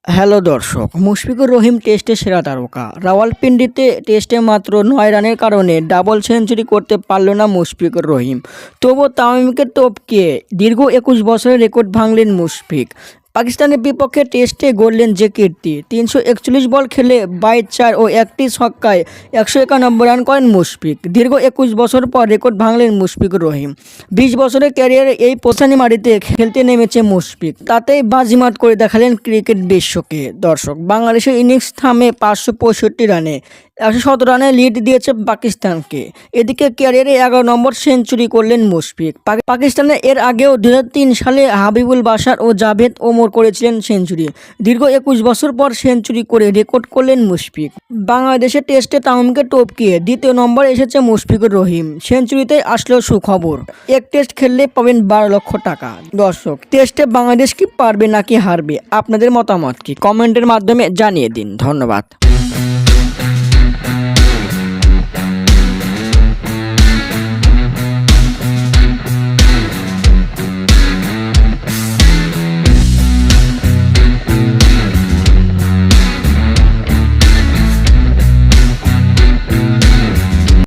Hello দর্শক, মুশফিকুর রহিম টেস্টে সেরা তারকা। রাওয়ালপিন্ডিতে টেস্টে মাত্র ৯ রানের কারণে ডাবল সেঞ্চুরি করতে পারল না মুশফিকুর রহিম। তবুও তামিমকে টপকে দীর্ঘ ২১ বছরের রেকর্ড ভাঙলেন মুশফিক। পাকিস্তানের বিপক্ষে টেস্টে গড়লেন যে কীর্তি, ৩৪১ বল খেলে ২২-৪ ও একটি ছক্কায় ১৯১ রান করেন মুশফিক। দীর্ঘ ২১ বছর পর রেকর্ড ভাঙলেন মুশফিকুর রহিম। ২০ বছরের ক্যারিয়ারে এই প্রথম মাটিতে খেলতে নেমেছে মুশফিক, তাতেই বাজিমাত করে দেখালেন ক্রিকেট বিশ্বকে। দর্শক, বাংলাদেশের ইনিংস থামে ৫৬৫ রানে, ১১৭ রানে লিড দিয়েছে পাকিস্তানকে। এদিকে ক্যারিয়ারে ১১ নম্বর সেঞ্চুরি করলেন মুশফিক। পাকিস্তানে এর আগেও ২০০৩ সালে হাবিবুল বাশার ও জাভেদ ওমর করেছিলেন সেঞ্চুরি। দীর্ঘ ২১ বছর পর সেঞ্চুরি করে রেকর্ড করলেন মুশফিক। বাংলাদেশের টেস্টে তামিমকে টপকিয়ে দ্বিতীয় নম্বরে এসেছে মুশফিকুর রহিম। সেঞ্চুরিতে আসলো সুখবর, এক টেস্ট খেললে পাবেন ১২ লক্ষ টাকা। দর্শক, টেস্টে বাংলাদেশ কি পারবে নাকি হারবে, আপনাদের মতামত কি কমেন্টের মাধ্যমে জানিয়ে দিন। ধন্যবাদ।